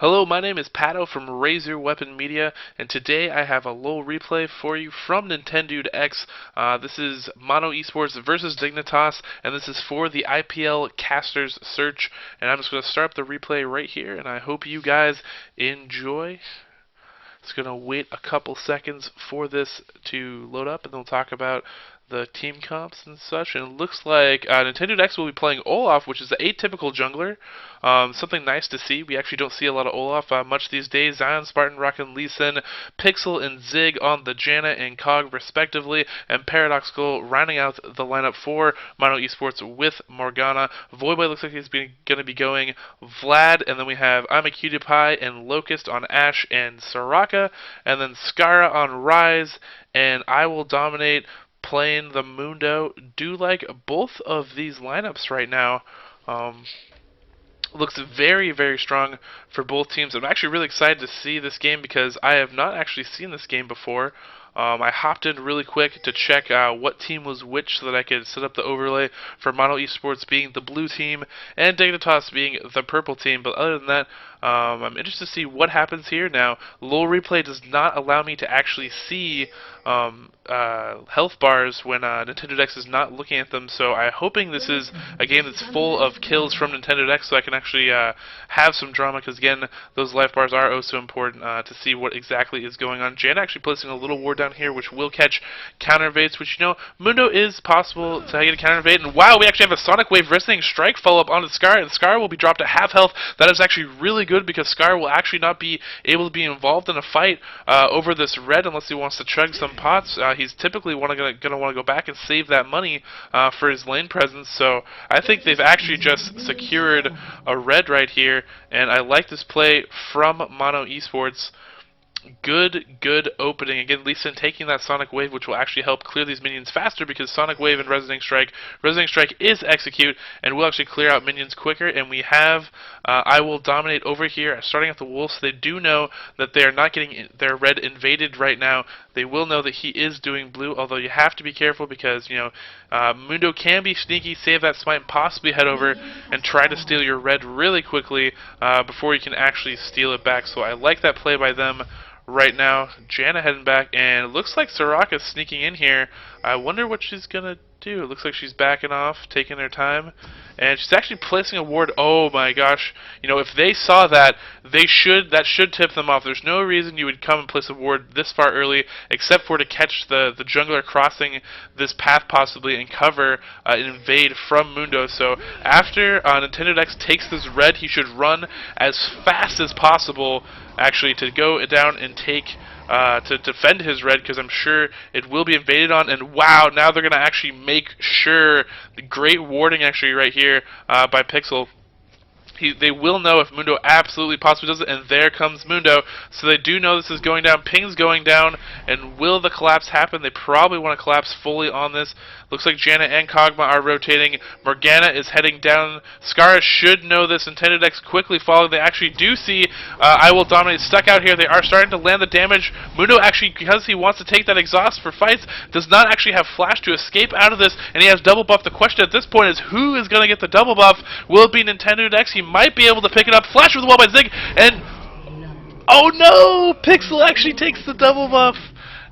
Hello, my name is Paddo from RaiseYourWeaponMedia, and today I have a little replay for you from Nintendo X. This is Mono Esports versus Dignitas, and this is for the IPL Casters Search. And I'm just going to start up the replay right here, and I hope you guys enjoy. Just going to wait a couple seconds for this to load up, and then we'll talk about the team comps and such. And it looks like Nintendo X will be playing Olaf, which is the atypical jungler. Something nice to see. We actually don't see a lot of Olaf much these days. Zion, Spartan, Rockin', Lee Sin, Pixel, and Zig on the Janna and Cog respectively, and Paradoxical rounding out the lineup for Mono Esports with Morgana. Voyboy looks like he's going to be going Vlad, and then we have I'm a Cutie Pie and Locust on Ashe and Soraka, and then Skara on Rise, and I Will Dominate playing the Mundo. Do like both of these lineups right now. Looks very, very strong for both teams. I'm actually really excited to see this game because I have not actually seen this game before. I hopped in really quick to check what team was which so that I could set up the overlay for Mono Esports being the blue team and Dignitas being the purple team. But other than that, I'm interested to see what happens here. Now, low replay does not allow me to actually see health bars when Nintendo X is not looking at them, so I'm hoping this is a game that's full of kills from Nintendo X so I can actually have some drama, because again, those life bars are oh so important to see what exactly is going on. Jan actually placing a little ward down here which will catch counter evades, which, you know, Mundo is possible to get a counter evade, and wow, we actually have a Sonic Wave Wrestling Strike follow-up onto Scar, and Scar will be dropped at half health. That is actually really good because Scar will actually not be able to be involved in a fight over this red unless he wants to chug some pots. He's typically going to want to go back and save that money for his lane presence, so I think they've actually just secured a red right here, and I like this play from Mono Esports. Good opening. Again, Lee Sin taking that Sonic Wave, which will actually help clear these minions faster because Sonic Wave and Resonating Strike is execute and will actually clear out minions quicker. And we have I Will Dominate over here starting at the wolf, so they do know that they are not getting their red invaded right now. They will know that he is doing blue, although you have to be careful because, you know, Mundo can be sneaky, save that smite, and possibly head over and try to steal your red really quickly before you can actually steal it back. So I like that play by them right now. Janna heading back, and it looks like Soraka's sneaking in here. I wonder what she's gonna do. It looks like she's backing off, taking her time, and she's actually placing a ward. Oh my gosh! You know, if they saw that, that should tip them off. There's no reason you would come and place a ward this far early, except for to catch the jungler crossing this path possibly and cover an invade from Mundo. So after Nintendo X takes this red, he should run as fast as possible, actually, to go down and take to defend his red, because I'm sure it will be invaded on. And wow, now they're going to actually make sure, the great warding actually right here by Pixel. They will know if Mundo absolutely possibly does it, and there comes Mundo. So they do know this is going down. Ping's going down, and will the collapse happen? They probably want to collapse fully on this. Looks like Janna and Kog'Maw are rotating. Morgana is heading down. Skara should know this. Nintendo X quickly following. They actually do see I Will Dominate stuck out here. They are starting to land the damage. Mundo actually, because he wants to take that exhaust for fights, does not actually have flash to escape out of this, and he has double buff. The question at this point is who is going to get the double buff? Will it be Nintendo X? He might be able to pick it up. Flash with the wall by Zig, and oh no! Pixel actually takes the double buff.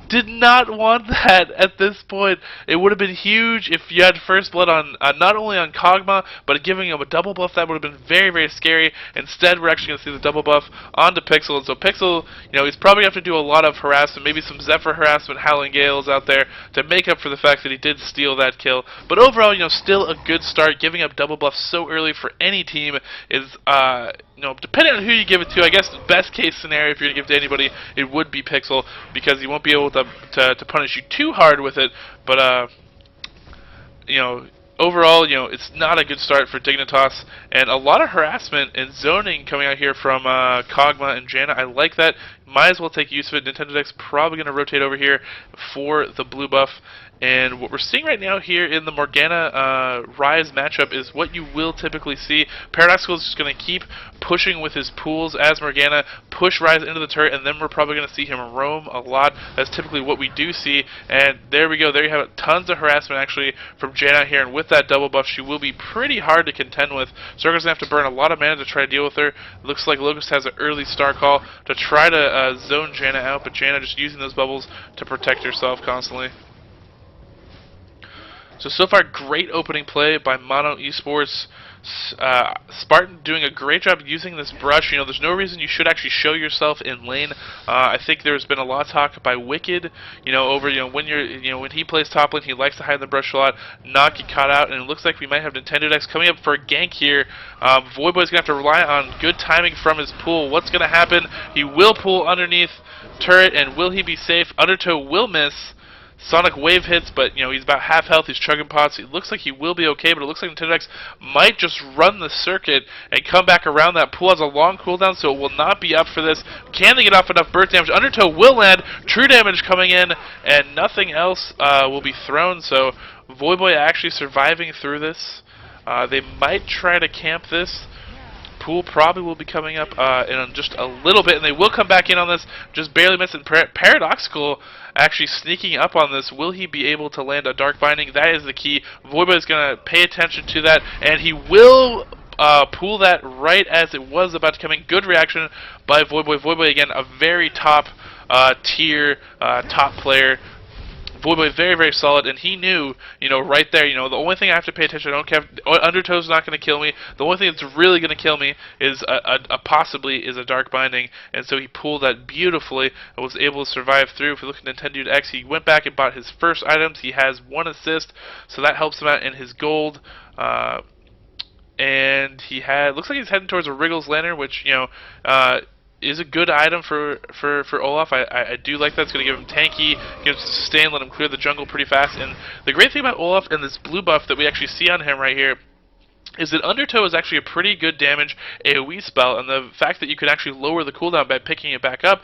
Did not want that at this point. It would have been huge if you had first blood on not only on Kog'Maw, but giving him a double buff. That would have been very, very scary. Instead, we're actually going to see the double buff onto Pixel. And so Pixel, you know, he's probably going to have to do a lot of harassment, maybe some Zephyr harassment, Howling Gales out there to make up for the fact that he did steal that kill. But overall, you know, still a good start. Giving up double buff so early for any team is, you know, depending on who you give it to, I guess the best case scenario if you're going to give it to anybody, it would be Pixel, because he won't be able to punish you too hard with it. But you know, overall, you know, it's not a good start for Dignitas, and a lot of harassment and zoning coming out here from Kog'Maw and Janna. I like that. Might as well take use of it. Nintendo X probably going to rotate over here for the blue buff, And what we're seeing right now here in the Morgana Rise matchup is what you will typically see. Paradoxical is just going to keep pushing with his pools as Morgana, push Rise into the turret, and then we're probably going to see him roam a lot. That's typically what we do see. And there we go. There you have it. Tons of harassment actually from Janna here. And with that double buff, she will be pretty hard to contend with. Circle's going to have to burn a lot of mana to try to deal with her. Looks like Locust has an early star call to try to zone Janna out, but Janna just using those bubbles to protect herself constantly. So far, great opening play by Mono Esports. Spartan doing a great job using this brush. You know, there's no reason you should actually show yourself in lane. I think there's been a lot of talk by Wicked, over when he plays top lane, he likes to hide the brush a lot, not get caught out, and it looks like we might have Dignitas coming up for a gank here. Voyboy's gonna have to rely on good timing from his pool. What's gonna happen? He will pull underneath turret, and will he be safe? Undertow will miss. Sonic Wave hits, but he's about half health. He's chugging pots. It looks like he will be okay, but it looks like Dignitas might just run the circuit and come back around. That pool has a long cooldown, so it will not be up for this. Can they get off enough burst damage? Undertow will land. True damage coming in, and nothing else will be thrown. So Voyboy actually surviving through this. They might try to camp this. Pool probably will be coming up in just a little bit, and they will come back in on this, just barely missing. Paradoxical actually sneaking up on this. Will he be able to land a Dark Binding? That is the key. Voyboy is going to pay attention to that, and he will pool that right as it was about to come in. Good reaction by Voyboy. Voyboy, again, a very top tier, top player. Voyboy very, very solid, and he knew, right there, the only thing I have to pay attention, I don't care if Undertow's not going to kill me. The only thing that's really going to kill me is possibly a Dark Binding, and so he pulled that beautifully and was able to survive through. If you look at Nintendo X, he went back and bought his first items. He has 1 assist, so that helps him out in his gold. And looks like he's heading towards a Wriggles Lantern, which, is a good item for Olaf. I do like that. It's going to give him tanky, give him sustain, let him clear the jungle pretty fast. And the great thing about Olaf and this blue buff that we actually see on him right here is that Undertow is actually a pretty good damage AoE spell, and the fact that you can actually lower the cooldown by picking it back up.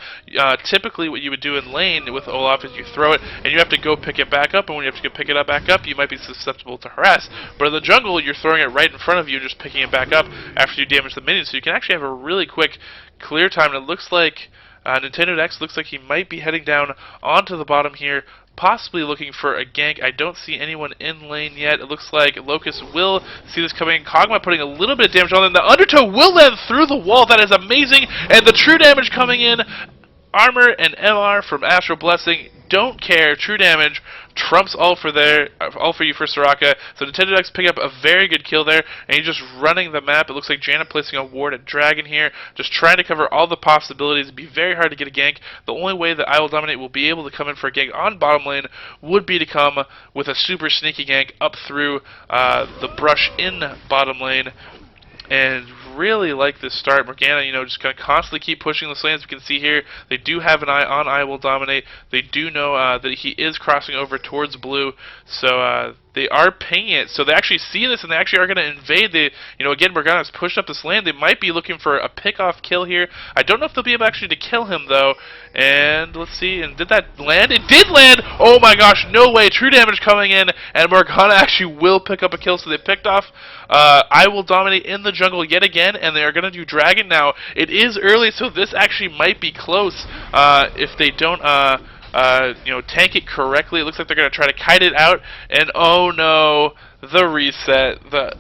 Typically what you would do in lane with Olaf is you throw it, and you have to go pick it back up, and when you have to go pick it back up, you might be susceptible to harass. But in the jungle, you're throwing it right in front of you, just picking it back up after you damage the minions, so you can actually have a really quick clear time. And it looks like Nintendo X looks like he might be heading down onto the bottom here, possibly looking for a gank. I don't see anyone in lane yet. It looks like Locust will see this coming. Kog'Maw putting a little bit of damage on them. The Undertow will land through the wall. That is amazing. And the true damage coming in. Armor and MR from Astral Blessing. Don't care. True damage trumps all for you for Soraka. So Nintendo X pick up a very good kill there, and he's just running the map. It looks like Janna placing a ward at Dragon here, just trying to cover all the possibilities. It'd be very hard to get a gank. The only way that I Will Dominate will be able to come in for a gank on bottom lane would be to come with a super sneaky gank up through the brush in bottom lane. And really like this start. Morgana, just going to constantly keep pushing the lanes. We can see here they do have an eye on I Will Dominate. They do know that he is crossing over towards blue, so they are pinging it. So they actually see this, and they actually are going to invade. Again, Morgana's pushed up this lane. They might be looking for a pick-off kill here. I don't know if they'll be able actually to kill him, though. And let's see, and did that land? It did land! Oh my gosh, no way. True damage coming in, and Morgana actually will pick up a kill. So they picked off I Will Dominate in the jungle yet again, and they are going to do Dragon now. It is early, so this actually might be close if they don't tank it correctly. It looks like they're going to try to kite it out, and oh no, the reset, the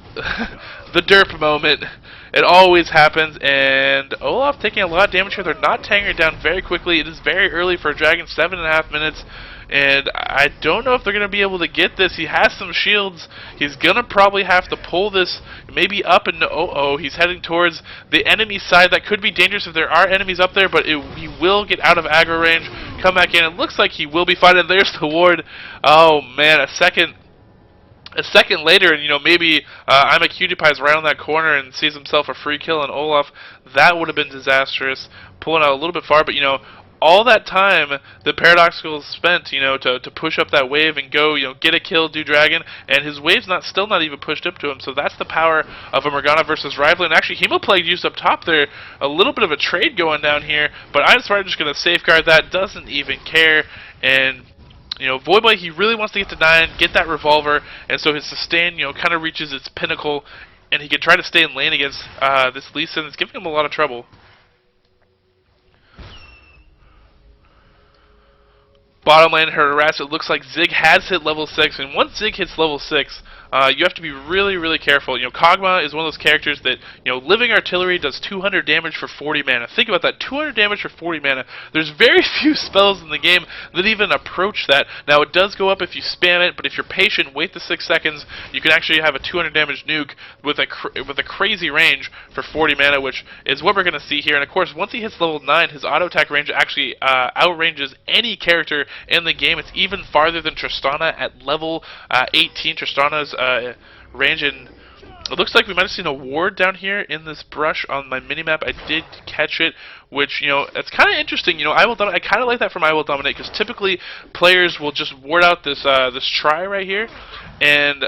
the derp moment. It always happens, and Olaf taking a lot of damage here. They're not tanking it down very quickly. It is very early for a Dragon, 7.5 minutes. And I don't know if they're going to be able to get this. He has some shields. He's going to probably have to pull this maybe up, and he's heading towards the enemy side. That could be dangerous if there are enemies up there, but he will get out of aggro range, come back in. It looks like he will be fine, and there's the ward. Oh man, a second later, and maybe I'm a Cutie Pie is right on that corner and sees himself a free kill on Olaf. That would have been disastrous. Pulling out a little bit far, but all that time the Paradoxical spent, to push up that wave and go, get a kill, do Dragon, and his wave's still not even pushed up to him. So that's the power of a Morgana versus Rival. And actually, Hemoplague used up top there. A little bit of a trade going down here, but I'm just going to safeguard that. Doesn't even care. And Voidboy, he really wants to get to 9, get that revolver, and so his sustain, kind of reaches its pinnacle, and he can try to stay in lane against this Lee Sin. It's giving him a lot of trouble. Bottom lane harass. It looks like Zig has hit level 6, and once Zig hits level 6, you have to be really, really careful. Kog'Maw is one of those characters that, Living Artillery does 200 damage for 40 mana. Think about that, 200 damage for 40 mana. There's very few spells in the game that even approach that. Now, it does go up if you spam it, but if you're patient, wait the 6 seconds, you can actually have a 200 damage nuke with a crazy range for 40 mana, which is what we're going to see here. And of course, once he hits level 9, his auto attack range actually outranges any character in the game. It's even farther than Tristana at level 18. Tristana's range, and it looks like we might have seen a ward down here in this brush on my minimap. I did catch it, which, it's kind of interesting. I kind of like that from I Will Dominate, because typically players will just ward out this this try right here, and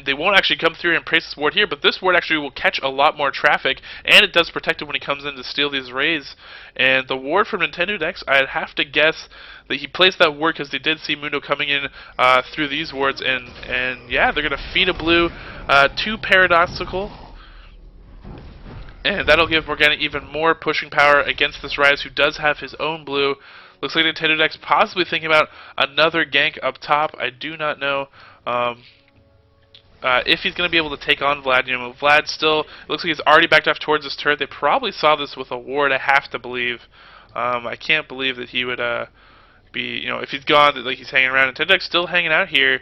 they won't actually come through and place this ward here, but this ward actually will catch a lot more traffic, and it does protect it when he comes in to steal these rays. And the ward from Nintendo Dex, I'd have to guess that he placed that ward because they did see Mundo coming in through these wards, and yeah, they're going to feed a blue to Paradoxical, and that'll give Morgana even more pushing power against this Ryze, who does have his own blue. Looks like Nintendo Dex possibly thinking about another gank up top. I do not know if he's going to be able to take on Vlad. Vlad still, it looks like he's already backed off towards this turret. They probably saw this with a ward, I have to believe. I can't believe that he would be, if he's gone, that he's hanging around. And Nintendo Dex still hanging out here.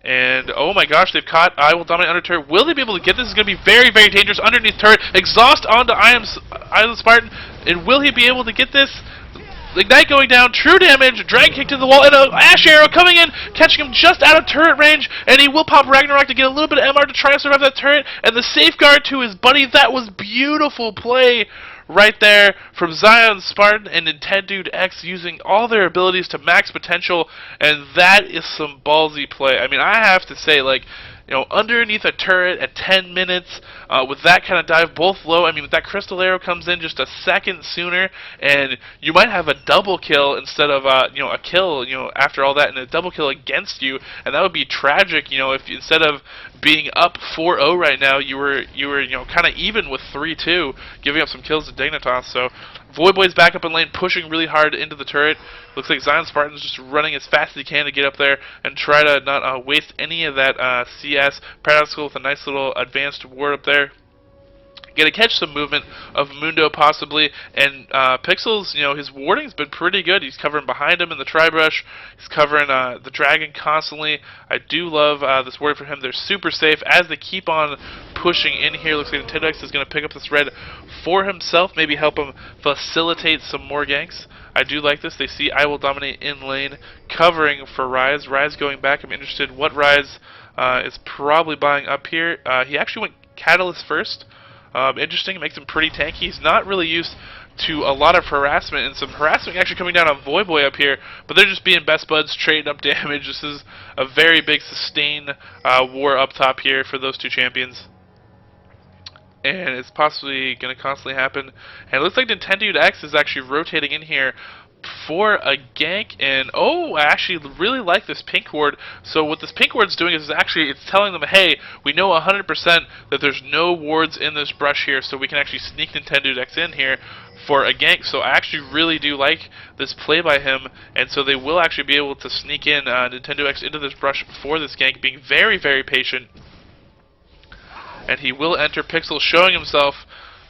And, oh my gosh, they've caught I Will Dominate under turret. Will they be able to get this? It's going to be very, very dangerous underneath turret. Exhaust onto Island Spartan. And will he be able to get this? Ignite going down, true damage, drag kick to the wall, and an Ash Arrow coming in, catching him just out of turret range, and he will pop Ragnarok to get a little bit of MR to try to survive that turret, and the safeguard to his buddy. That was beautiful play right there from Zion Spartan and Nintendo X, using all their abilities to max potential, and that is some ballsy play. I mean, I have to say, underneath a turret at 10 minutes, with that kind of dive, both low. I mean, with that Crystal Arrow comes in just a second sooner, and you might have a double kill instead of, a kill, after all that, and a double kill against you, and that would be tragic, if instead of being up 4-0 right now, you were kind of even with 3-2, giving up some kills to Dignitas. So Voidboy's back up in lane, pushing really hard into the turret. Looks like Zion Spartan's just running as fast as he can to get up there and try to not waste any of that CS. Paradoxical with a nice little advanced ward up there. Gonna catch some movement of Mundo possibly, and Pixel's, his warding's been pretty good. He's covering behind him in the Tri-Brush. He's covering the Dragon constantly. I do love this ward for him. They're super safe as they keep on pushing in here. Looks like Nintendo X is going to pick up this red for himself, maybe help him facilitate some more ganks. I do like this. They see I Will Dominate in lane, covering for Ryze. Ryze going back. I'm interested what Ryze is probably buying up here. He actually went Catalyst first. Interesting, it makes him pretty tanky. He's not really used to a lot of harassment, and some harassment actually coming down on Voidboy up here, but they're just being best buds, trading up damage. This is a very big sustain war up top here for those two champions. And it's possibly going to constantly happen. And it looks like Nintendo X is actually rotating in here for a gank, and I actually really like this pink ward. So what this pink ward's doing is actually it's telling them, hey, we know 100% that there's no wards in this brush here, so we can actually sneak Nintendo X in here for a gank. So I actually really do like this play by him, and so they will actually be able to sneak in Nintendo X into this brush for this gank, being very, very patient. And he will enter. Pixel showing himself,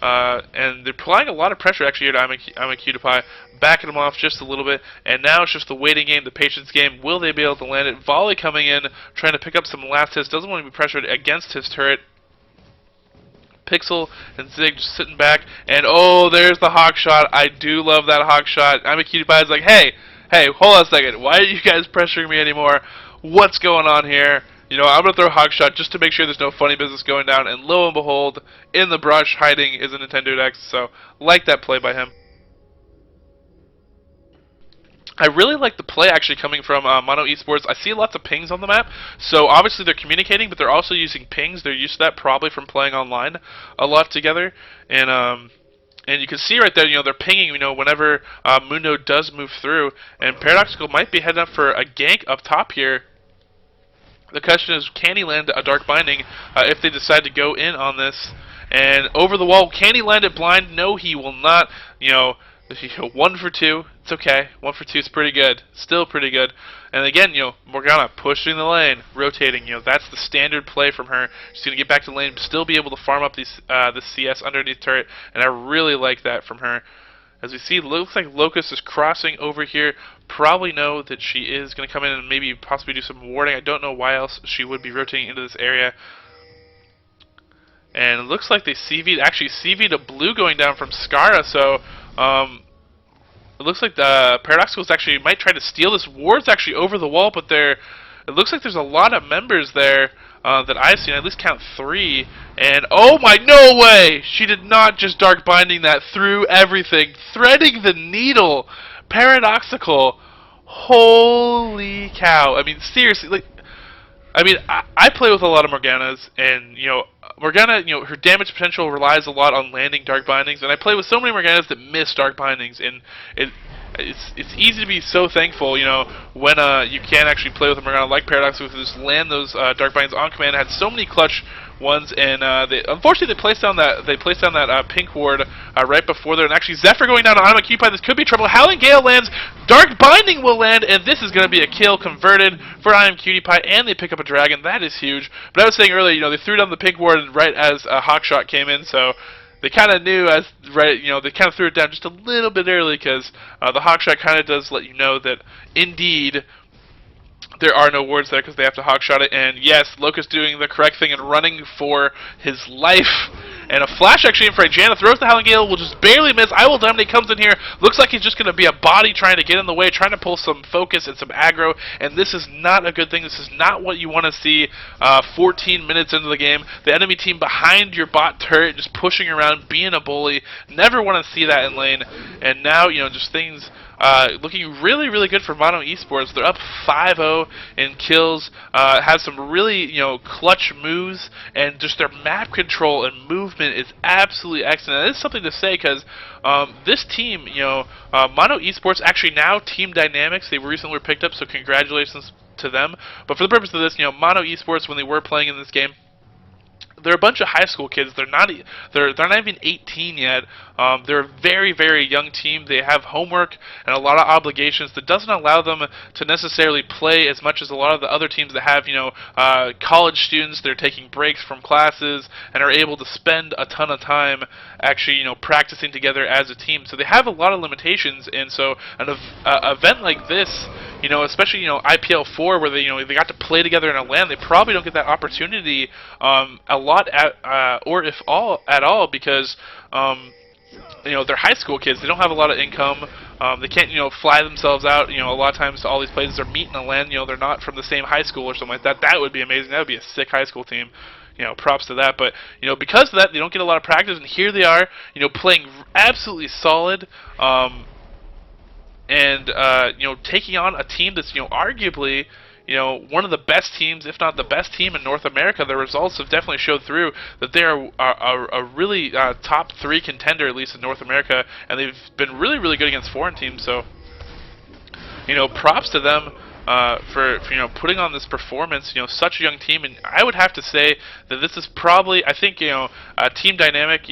and they're applying a lot of pressure actually here to I'm a Cutie-Pie, backing him off just a little bit, and now it's just the waiting game, the patience game. Will they be able to land it? Volley coming in, trying to pick up some last hits, doesn't want to be pressured against his turret. Pixel and Zig just sitting back, and there's the hawk shot. I do love that hawk shot. I'm a Cutie-Pie is like, hey, hold on a second. Why are you guys pressuring me anymore? What's going on here? I'm going to throw a hog shot just to make sure there's no funny business going down, and lo and behold, in the brush, hiding is a Nintendo X, so like that play by him. I really like the play actually coming from Mono Esports. I see lots of pings on the map, so obviously they're communicating, but they're also using pings. They're used to that probably from playing online a lot together, and And you can see right there, they're pinging, whenever Mundo does move through. And Paradoxical might be heading up for a gank up top here. The question is, can he land a Dark Binding if they decide to go in on this? And over the wall, can he land it blind? No, he will not. 1 for 2. It's okay. 1 for 2 is pretty good. Still pretty good. And again, Morgana pushing the lane, rotating. That's the standard play from her. She's going to get back to the lane, still be able to farm up this CS underneath turret, and I really like that from her. As we see, it looks like Locust is crossing over here. Probably know that she is going to come in and maybe possibly do some warding. I don't know why else she would be rotating into this area. And it looks like they actually CV'd a blue going down from Skara, so it looks like the Paradoxicals actually might try to steal this. Ward's actually over the wall, but it looks like there's a lot of members there that I've seen. I at least count 3. And oh my, no way! She did not just Dark Binding that through everything, threading the needle. Paradoxical, holy cow! I mean, seriously, I play with a lot of Morganas, and Morgana, her damage potential relies a lot on landing Dark Bindings, and I play with so many Morganas that miss Dark Bindings, and it's easy to be so thankful, when you can actually play with a Morgana like Paradox, who just land those Dark Bindings on command. Had so many clutch ones, and unfortunately they placed down that pink ward right before there, and actually Zephyr going down on Occupied. This could be trouble. Howling Gale lands, Dark Binding will land, and this is going to be a kill converted for Cutie-Pie, and they pick up a dragon. That is huge. But I was saying earlier, they threw down the pink ward right as Hawkshot came in, so they kind of knew they kind of threw it down just a little bit early, because the Hawkshot kind of does let you know that indeed there are no wards there because they have to Hawkshot it. And yes, Locust doing the correct thing and running for his life. And a flash actually in for Janna, throws the Howling Gale, will just barely miss. I Will Dominate comes in here, looks like he's just going to be a body trying to get in the way, trying to pull some focus and some aggro, and this is not a good thing. This is not what you want to see 14 minutes into the game. The enemy team behind your bot turret just pushing around, being a bully. Never want to see that in lane. And now, just things looking really, really good for Mono Esports. They're up 5-0 in kills, have some really, clutch moves, and just their map control and movement is absolutely excellent. And it's something to say because this team, Mono Esports, actually now Team Dynamics, they recently were picked up, so congratulations to them. But for the purpose of this, Mono Esports, when they were playing in this game, they're a bunch of high school kids. They're not even 18 yet. They're a very, very young team. They have homework and a lot of obligations that doesn't allow them to necessarily play as much as a lot of the other teams that have, college students that are taking breaks from classes and are able to spend a ton of time actually, practicing together as a team. So they have a lot of limitations, and so an event like this, especially IPL 4, where they got to play together in a LAN, they probably don't get that opportunity a lot or if at all, because they're high school kids. They don't have a lot of income. They can't fly themselves out. A lot of times to all these places are meeting a LAN. They're not from the same high school or something like that. That would be amazing. That would be a sick high school team. Props to that. But because of that, they don't get a lot of practice, and here they are, playing absolutely solid. And taking on a team that's arguably one of the best teams, if not the best team in North America. The results have definitely showed through that they are a really top 3 contender, at least in North America, and they've been really, really good against foreign teams. So props to them for putting on this performance. Such a young team, and I would have to say that this is probably, I think, Team Dynamic,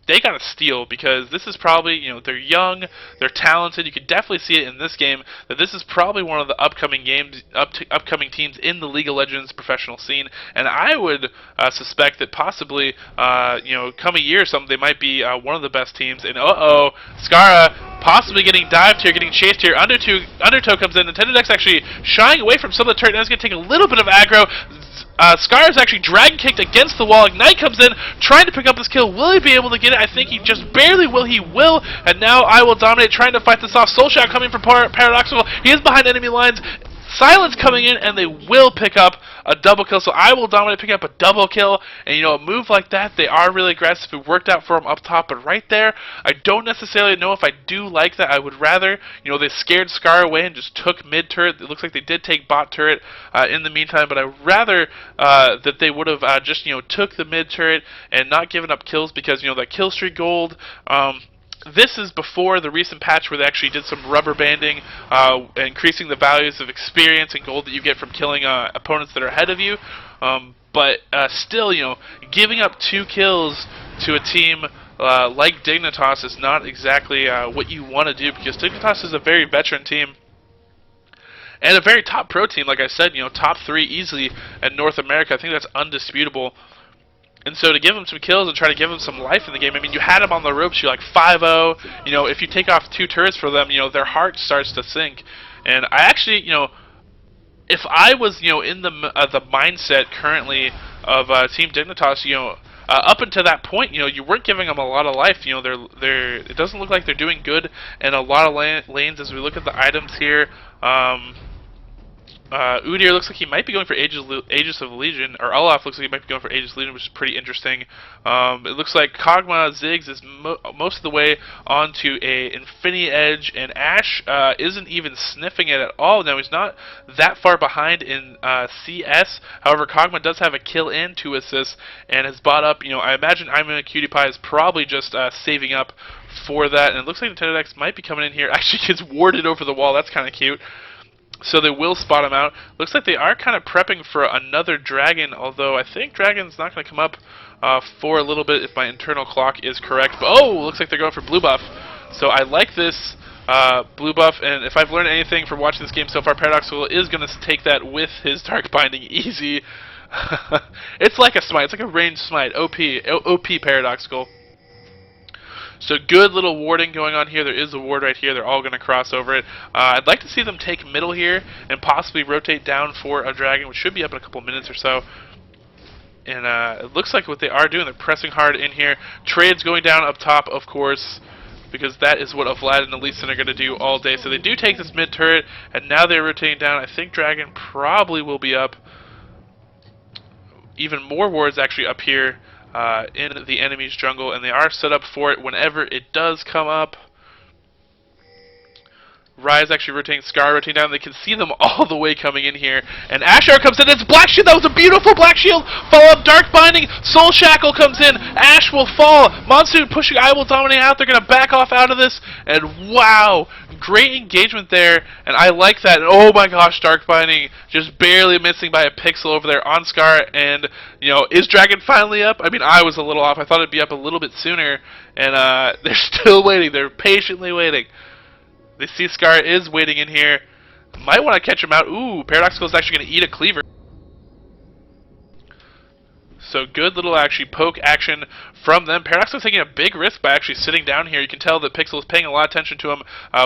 they got to steal, because this is probably, they're young, they're talented. You could definitely see it in this game that this is probably one of the upcoming teams in the League of Legends professional scene. And I would suspect that possibly, come a year or something, they might be one of the best teams. And Skara possibly getting dived here, getting chased here. Undertow comes in. Nintendo Dex actually shying away from some of the turret. Now it's going to take a little bit of aggro. Scar is actually dragon kicked against the wall. Ignite comes in, trying to pick up this kill. Will he be able to get it? I think he just barely will. He will. And now I Will Dominate, trying to fight this off. Soul Shot coming from Paradoxical. He is behind enemy lines. Silence coming in, and they will pick up a double kill. So I will dominate, pick up a double kill, and a move like that, they are really aggressive. It worked out for them up top, but right there, I don't necessarily know if I do like that. I would rather, they scared Scar away and just took mid turret. It looks like they did take bot turret in the meantime, but I would rather that they would have just took the mid turret and not given up kills, because that kill streak gold. This is before the recent patch where they actually did some rubber banding, increasing the values of experience and gold that you get from killing opponents that are ahead of you. But still, giving up 2 kills to a team like Dignitas is not exactly what you want to do, because Dignitas is a very veteran team. And a very top pro team, like I said, top 3 easily in North America. I think that's undisputable. And so to give them some kills and try to give them some life in the game, I mean, you had them on the ropes, you're like 5-0, if you take off 2 turrets for them, their heart starts to sink. And I actually, if I was, in the mindset currently of Team Dignitas, up until that point, you weren't giving them a lot of life. It doesn't look like they're doing good in a lot of lanes as we look at the items here. Udyr looks like he might be going for Aegis of Legion, or Olaf looks like he might be going for Aegis of Legion, which is pretty interesting. It looks like Kog'Maw Ziggs is most of the way onto a Infinity Edge, and Ashe isn't even sniffing it at all. Now, he's not that far behind in CS. However, Kog'Maw does have a kill and 2 assists, and has bought up. I imagine I'm in a Cutie Pie is probably just saving up for that, and it looks like Nintendo X might be coming in here. Actually gets warded over the wall. That's kind of cute. So they will spot him out. Looks like they are kind of prepping for another dragon, although I think dragon's not going to come up for a little bit if my internal clock is correct. But, looks like they're going for blue buff. So I like this blue buff, and if I've learned anything from watching this game so far, Paradoxical is going to take that with his Dark Binding easy. It's like a smite. It's like a ranged smite. OP Paradoxical. So good little warding going on here. There is a ward right here. They're all going to cross over it. I'd like to see them take middle here and possibly rotate down for a dragon, which should be up in a couple minutes or so. And it looks like what they are doing, they're pressing hard in here. Trades going down up top, of course, because that is what Vlad and Elise are going to do all day. So they do take this mid turret, and now they're rotating down. I think dragon probably will be up. Even more wards actually up here. In the enemy's jungle, and they are set up for it whenever it does come up. Rise actually rotating, Scar rotating down. They can see them all the way coming in here. And Asher comes in. It's Black Shield. That was a beautiful Black Shield. Follow up Dark Binding. Soul Shackle comes in. Ashe will fall. Monsoon pushing. I will dominate out. They're going to back off out of this. And wow, great engagement there. And I like that. And oh my gosh, Dark Binding just barely missing by a pixel over there on Scar. And, is Dragon finally up? I mean, I was a little off. I thought it'd be up a little bit sooner. And they're still waiting. They're patiently waiting. They see Scar is waiting in here. Might want to catch him out. Ooh, Paradoxical is actually going to eat a cleaver. So good little poke action from them. Paradoxical is taking a big risk by actually sitting down here. You can tell that Pixel is paying a lot of attention to him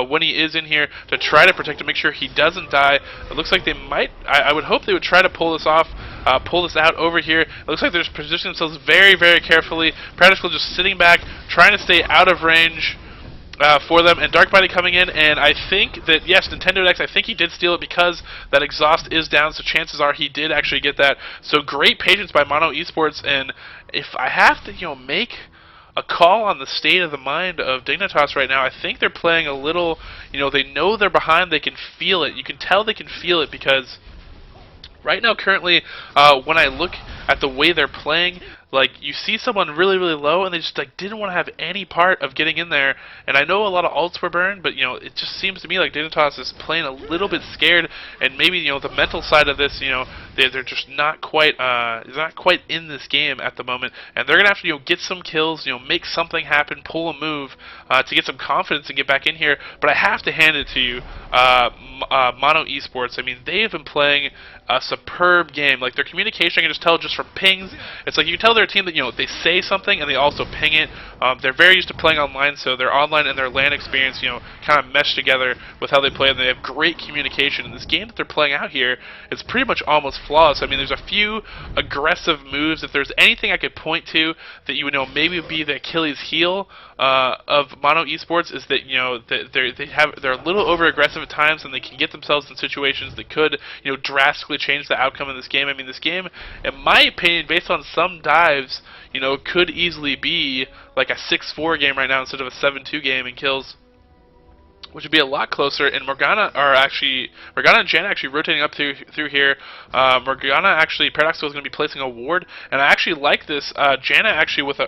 when he is in here to try to protect him, make sure he doesn't die. It looks like they might, I would hope they would try to pull this off, pull this out over here. It looks like they're just positioning themselves very, very carefully. Paradoxical just sitting back, trying to stay out of range. For them, and Dark Binding coming in, and I think that, yes, Nintendo X, I think he did steal it because that exhaust is down, so chances are he did actually get that. So great patience by Mono Esports, and if I have to, make a call on the state of the mind of Dignitas right now, I think they're playing a little, they know they're behind, they can feel it. You can tell they can feel it because right now, currently, when I look at the way they're playing, like, you see someone really, really low, and they just, didn't want to have any part of getting in there. And I know a lot of ults were burned, but, it just seems to me like Dignitas is playing a little bit scared, and maybe, the mental side of this, they're just not quite in this game at the moment. And they're going to have to, get some kills, make something happen, pull a move, to get some confidence and get back in here. But I have to hand it to you, Mono Esports. I mean, they have been playing a superb game. Like, their communication, I can just tell just just from pings. It's like you can tell they're a team that, you know, they say something and they also ping it. They're very used to playing online, so their online and their LAN experience, you know, kind of mesh together with how they play, and they have great communication. And this game that they're playing out here is pretty much almost flawless. I mean, there's a few aggressive moves. If there's anything I could point to that you would know maybe would be the Achilles heel of Mono Esports, is that, you know, they're a little over aggressive at times, and they can get themselves in situations that could, you know, drastically change the outcome of this game. I mean, this game, in my opinion, based on some dives, you know, could easily be like a 6-4 game right now instead of a 7-2 game in kills, which would be a lot closer. And Morgana and Janna actually rotating up through here. Morgana actually, Paradoxical is going to be placing a ward, and I actually like this. Janna actually with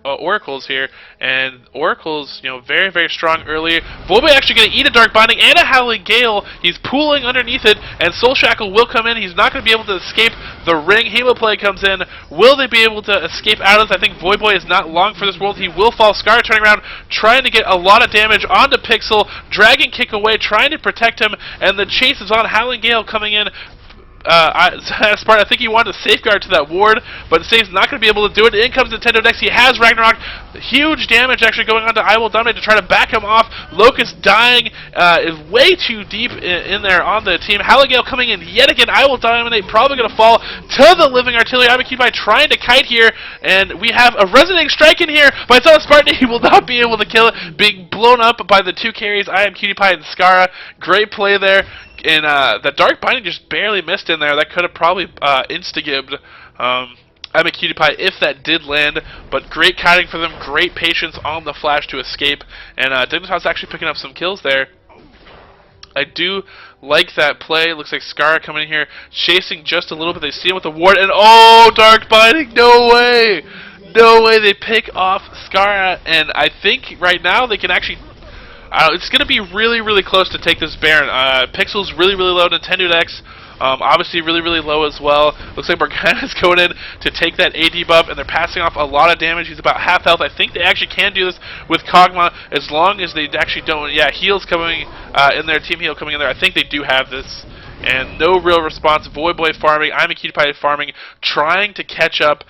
Oracles here, and Oracles, you know, very, very strong earlier. Voyboy actually going to eat a Dark Binding and a Howling Gale. He's pooling underneath it, and Soul Shackle will come in. He's not going to be able to escape the ring. Hemoplay comes in. Will they be able to escape out of this? I think Voyboy is not long for this world. He will fall. Scar turning around, trying to get a lot of damage onto Pixel, dragon kick away, trying to protect him, and the chase is on. Howling Gale coming in. I think he wanted to safeguard to that ward, but Save's not going to be able to do it. In comes Nintendo next. He has Ragnarok. Huge damage actually going on to I Will Dominate to try to back him off. Locust dying is way too deep in there on the team. Halligale coming in yet again. I Will Dominate probably going to fall to the Living Artillery. I'm by trying to kite here, and we have a Resonating Strike in here, but it's on Spartan. He will not be able to kill it. Being blown up by the two carries, I Am Cutie Pie and Skara. Great play there. And that Dark Binding just barely missed in there. That could have probably insta-gibbed I'm a Cutie Pie if that did land, but great kiting for them, great patience on the flash to escape, and Dignitas actually picking up some kills there. I do like that play. Looks like Scar coming in here, chasing just a little bit. They see him with the ward, and oh, Dark Binding, no way! No way they pick off Scar, and I think right now they can actually... it's going to be really, really close to take this Baron. Pixel's really, really low. Nintendo X, obviously really, really low as well. Looks like Morgana's going in to take that AD buff, and they're passing off a lot of damage. He's about half health. I think they actually can do this with Kog'Maw as long as they actually don't... Yeah, heals coming in there, team heal coming in there. I think they do have this. And no real response. Voyboy farming, I'm a Cutie Pie farming, trying to catch up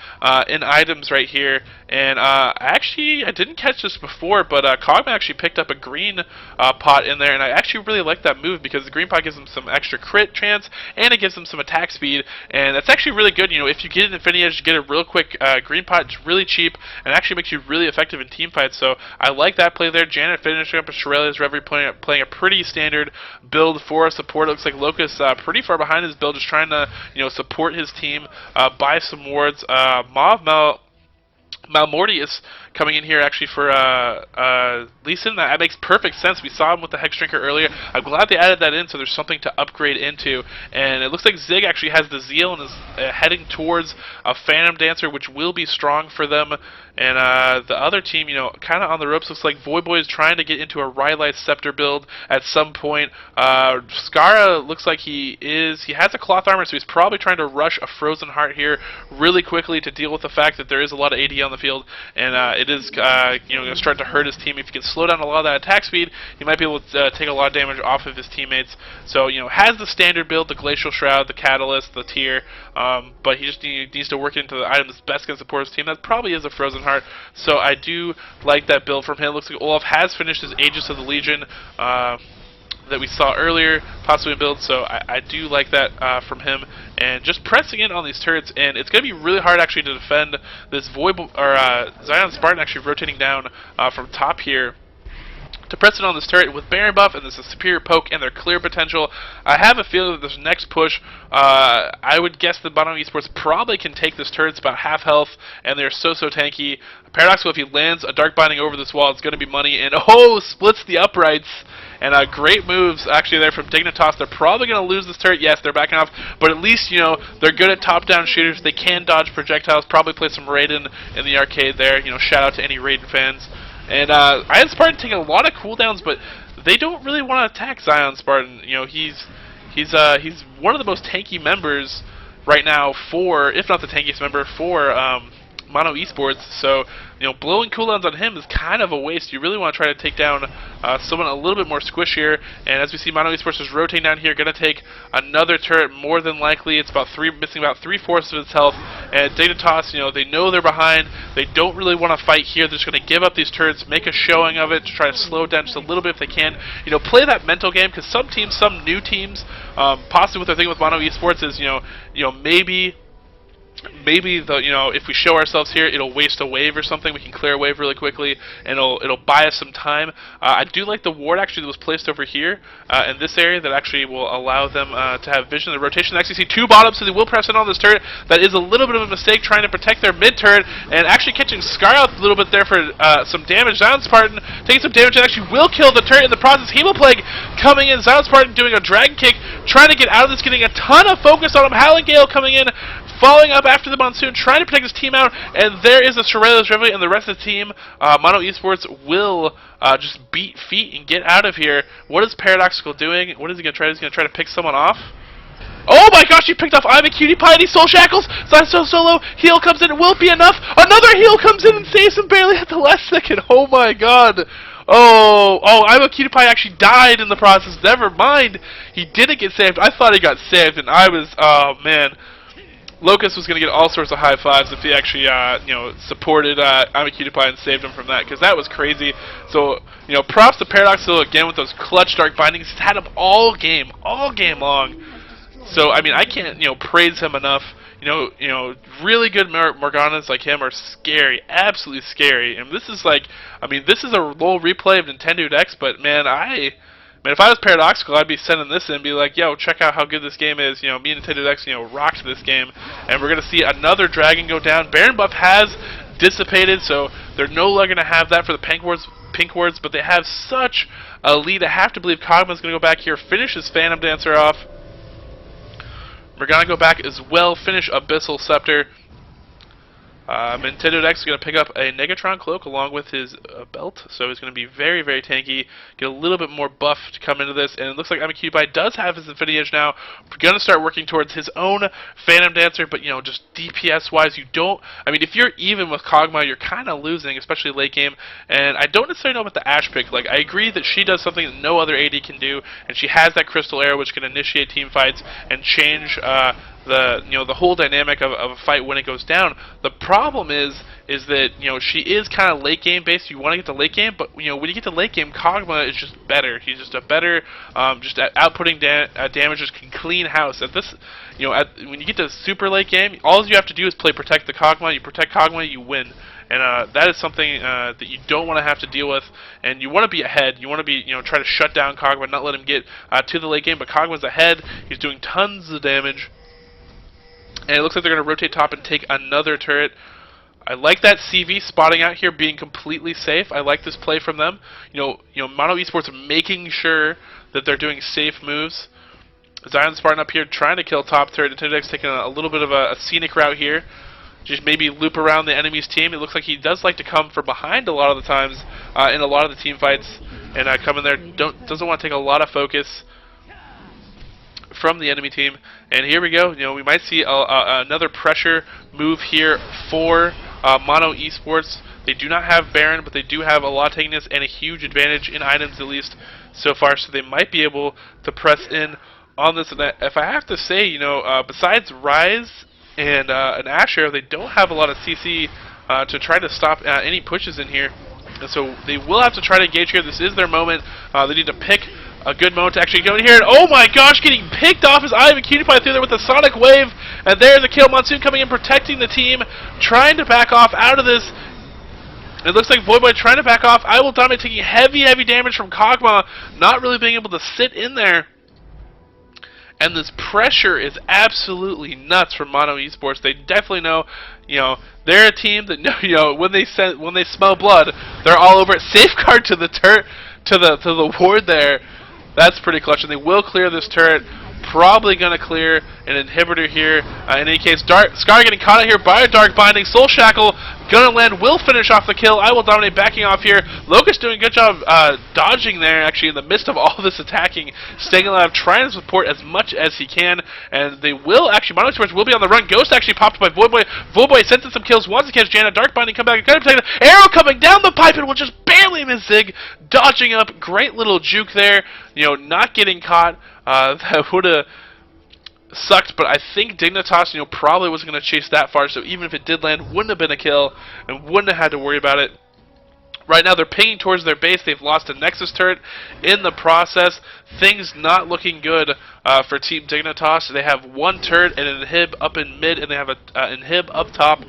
in items right here. And actually, I didn't catch this before, but Kog'Maw actually picked up a green pot in there, and I actually really like that move because the green pot gives him some extra crit chance, and it gives him some attack speed, and that's actually really good. You know, if you get an Infinity Edge, get a real quick green pot, it's really cheap, and actually makes you really effective in team fights. So I like that play there. Janet finishing up a Shurelya's Reverie, playing a pretty standard build for a support. It looks like Locust pretty far behind his build, just trying to, you know, support his team, buy some wards. Malmortius coming in here actually for Lee Sin. That makes perfect sense. We saw him with the Hex Drinker earlier. I'm glad they added that in, so there's something to upgrade into. And it looks like Zig actually has the Zeal and is heading towards a Phantom Dancer, which will be strong for them. And the other team, you know, kind of on the ropes. Looks like Voyboy is trying to get into a Rylite Scepter build at some point. Skara looks like he has a cloth armor, so he's probably trying to rush a Frozen Heart here really quickly to deal with the fact that there is a lot of AD on the field, and it is you know, going to start to hurt his team. If he can slow down a lot of that attack speed, he might be able to take a lot of damage off of his teammates. So, you know, has the standard build, the Glacial Shroud, the Catalyst, the Tear, but he just needs to work into the item that's best going to support his team. That probably is a Frozen Heart. So I do like that build from him. Looks like Olaf has finished his Aegis of the Legion that we saw earlier, possibly in build, so I do like that from him. And just pressing in on these turrets, and it's going to be really hard actually to defend this Zion Spartan actually rotating down from top here to press it on this turret with Baron buff, and this is superior poke and their clear potential. I have a feeling that this next push, I would guess that Mono Esports probably can take this turret. It's about half health, and they're so tanky. Paradoxical, if he lands a Dark Binding over this wall, it's going to be money, and oh, splits the uprights. And great moves actually there from Dignitas. They're probably going to lose this turret. Yes, they're backing off, but at least, you know, they're good at top-down shooters. They can dodge projectiles. Probably play some Raiden in the arcade there. You know, shout out to any Raiden fans. And Zion Spartan taking a lot of cooldowns, but they don't really want to attack Zion Spartan. You know, he's one of the most tanky members right now for, if not the tankiest member for Mono Esports. So, you know, blowing cooldowns on him is kind of a waste. You really want to try to take down someone a little bit more squishier. And as we see, Mono Esports is rotating down here, going to take another turret more than likely. It's missing about 3/4 of its health. And Dignitas, they know they're behind. They don't really want to fight here. They're just going to give up these turrets, make a showing of it to try to slow it down just a little bit if they can. Play that mental game, because some teams, some new teams, possibly what they're thinking with Mono Esports is, maybe if we show ourselves here, it'll waste a wave or something. We can clear a wave really quickly, and it'll buy us some time. I do like the ward actually that was placed over here in this area that actually will allow them to have vision of the rotation. They actually see two bottoms, so they will press in on this turret. That is a little bit of a mistake, trying to protect their mid turret, and actually catching Scar out a little bit there for some damage. Zion Spartan taking some damage and actually will kill the turret in the process. Hemoplague coming in. Zion Spartan doing a dragon kick, trying to get out of this, getting a ton of focus on him. Howling Gale coming in, following up after the Monsoon, trying to protect his team out, and there is the Shurela's Reveille, and the rest of the team, Mono Esports, will just beat feet and get out of here. What is Paradoxical doing? What is he going to try? He's going to try to pick someone off. Oh my gosh, he picked off I'm a Cutie Pie, and he soul shackles. Zyso solo, heal comes in, it won't be enough. Another heal comes in and saves him barely at the last second. Oh my god. Oh, I'm a Cutie Pie actually died in the process. Never mind. He didn't get saved. I thought he got saved, and I was, oh man. Locust was going to get all sorts of high fives if he actually, supported I'm a Cutie Pie and saved him from that, because that was crazy. So, props to Paradoxical again with those clutch Dark Bindings. He's had them all game long. So, I mean, I can't, praise him enough. Really good Morganas like him are scary, absolutely scary. And this is like, this is a low replay of Nintendo Dex, but man, if I was Paradoxical, I'd be sending this in and be like, yo, check out how good this game is. Me and Nintendo Dex, rocked this game. And we're going to see another dragon go down. Baron buff has dissipated, so they're no longer going to have that for the pink wards, but they have such a lead. I have to believe Kogma's going to go back here, finish his Phantom Dancer off. We're going to go back as well, finish Abyssal Scepter. Nintendo Dex is going to pick up a Negatron Cloak along with his belt, so he's going to be very, very tanky, get a little bit more buff to come into this, and it looks like I'm a Cutie Pie does have his Infinity Edge now. We're going to start working towards his own Phantom Dancer, but, just DPS-wise, you don't, if you're even with Kogma, you're kind of losing, especially late game, and I don't necessarily know about the Ash pick. Like, I agree that she does something that no other AD can do, and she has that Crystal Arrow, which can initiate team fights and change, the whole dynamic of a fight when it goes down. The problem is that she is kind of late game based. You want to get to late game, but when you get to late game, Kogma is just better. He's just a better, just at outputting damage, just can clean house. At this, when you get to super late game, all you have to do is play protect the Kogma. You protect Kogma, you win. And that is something that you don't want to have to deal with, and you want to be ahead. You want to be, try to shut down Kogma, not let him get to the late game. But Kogma's ahead. He's doing tons of damage. And it looks like they're going to rotate top and take another turret. I like that CV spotting out here, being completely safe. I like this play from them. Mono Esports making sure that they're doing safe moves. Zion Spartan up here trying to kill top turret. Nintendo Dex taking a little bit of a scenic route here. Just maybe loop around the enemy's team. It looks like he does like to come from behind a lot of the times in a lot of the team fights. And come in there, doesn't want to take a lot of focus from the enemy team. And here we go. We might see another pressure move here for Mono Esports. They do not have Baron, but they do have a lot of tankiness and a huge advantage in items, at least so far. So they might be able to press in on this. And if I have to say, besides Rise and an Asher, they don't have a lot of CC to try to stop any pushes in here. And so they will have to try to engage here. This is their moment. They need to pick a good moment to actually go in here, and oh my gosh, getting picked off as I have a Cutie Pie through there with a Sonic Wave, and there's a kill. Monsoon coming in, protecting the team, trying to back off out of this. It looks like Voidboy trying to back off. I Will Dominate taking heavy damage from Kogma, not really being able to sit in there. And this pressure is absolutely nuts from Mono Esports. They definitely know, they're a team that know, when they smell blood, they're all over it. Safeguard to the to the ward there. That's pretty clutch, and they will clear this turret. Probably going to clear an inhibitor here. In any case, Scar getting caught out here by a Dark Binding. Soul Shackle gonna land, will finish off the kill. I Will Dominate backing off here. Locust doing a good job dodging there, actually, in the midst of all this attacking. Staying alive, trying to support as much as he can. And they will actually, Mono Esports will be on the run. Ghost actually popped by Voidboy. Voidboy sends in some kills, wants to catch Janna. Dark Binding come back. Arrow coming down the pipe and will just barely miss Zig. dodging up, great little juke there, not getting caught. That would have sucked, but I think Dignitas, probably wasn't going to chase that far, so even if it did land, wouldn't have been a kill, and wouldn't have had to worry about it. Right now, they're pinging towards their base. They've lost a Nexus turret in the process. Things not looking good for Team Dignitas. They have one turret and an inhib up in mid, and they have an inhib up top.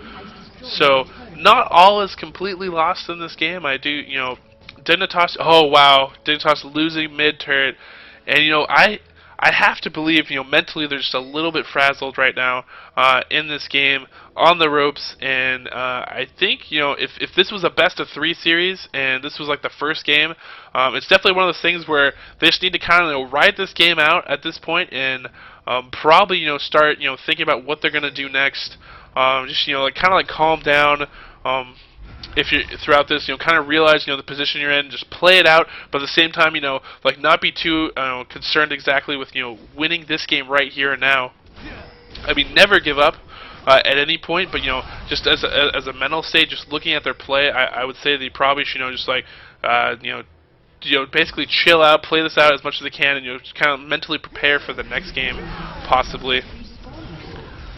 So, not all is completely lost in this game. Dignitas, oh wow, Dignitas losing mid turret. And, I have to believe, mentally they're just a little bit frazzled right now in this game, on the ropes, and I think, if this was a best-of-3 series, and this was like the first game, it's definitely one of those things where they just need to kind of ride this game out at this point, and probably, start, thinking about what they're going to do next, just, kind of calm down, if you're throughout this, kind of realize, the position you're in, just play it out, but at the same time, not be too concerned exactly with, winning this game right here and now. I mean, never give up at any point, but, just as a mental state, just looking at their play, I would say they probably should, just basically chill out, play this out as much as they can, and, just kind of mentally prepare for the next game, possibly.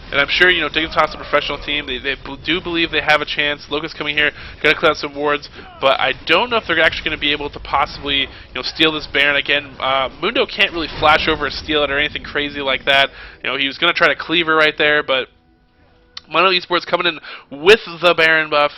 And I'm sure, Dignitas is a professional team. They do believe they have a chance. Locust coming here, going to clear out some wards, but I don't know if they're actually going to be able to possibly, steal this Baron again. Mundo can't really flash over and steal it or anything crazy like that. He was going to try to cleaver right there, but Mono Esports coming in with the Baron buff,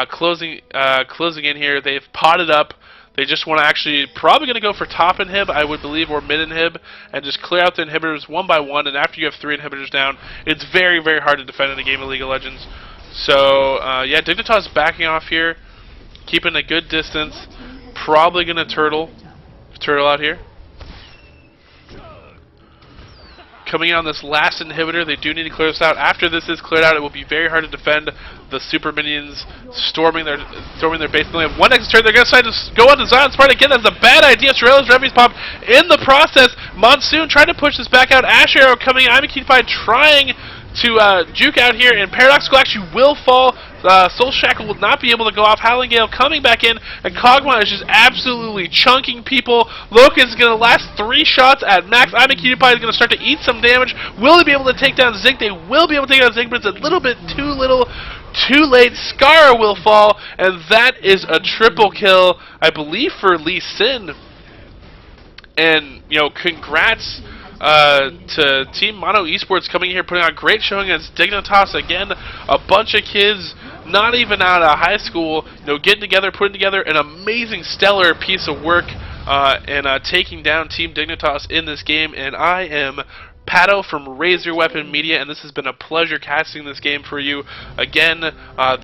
closing in here. They've potted up. They just want to actually probably going to go for top inhib, I would believe, or mid inhib, and just clear out the inhibitors one by one. And after you have 3 inhibitors down, it's very, very hard to defend in a game of League of Legends. So, yeah, Dignitas backing off here, keeping a good distance. Probably going to turtle out here. Coming in on this last inhibitor, they do need to clear this out. After this is cleared out, it will be very hard to defend the super minions storming their base. They only have one Nexus turret. They're going to decide to go on to Zion Spartan again. That's a bad idea. Sorello's Remy's popped in the process. Monsoon trying to push this back out. Ash Arrow coming in. IMQ trying to juke out here, and Paradoxical actually will fall. Soul Shackle will not be able to go off. Howling Gale coming back in, and Kog'Maw is just absolutely chunking people. Locust is going to last 3 shots at max. IMQ is going to start to eat some damage. Will they be able to take down Zig? They will be able to take down Zig, but it's a little bit too late. Scar will fall, and that is a triple kill, I believe, for Lee Sin. And, congrats to Team Mono Esports coming here, putting on a great showing against Dignitas again. A bunch of kids, not even out of high school, getting together, putting together an amazing, stellar piece of work, and taking down Team Dignitas in this game. And I am Paddo from RaiseYourWeaponMedia, and this has been a pleasure casting this game for you. Again,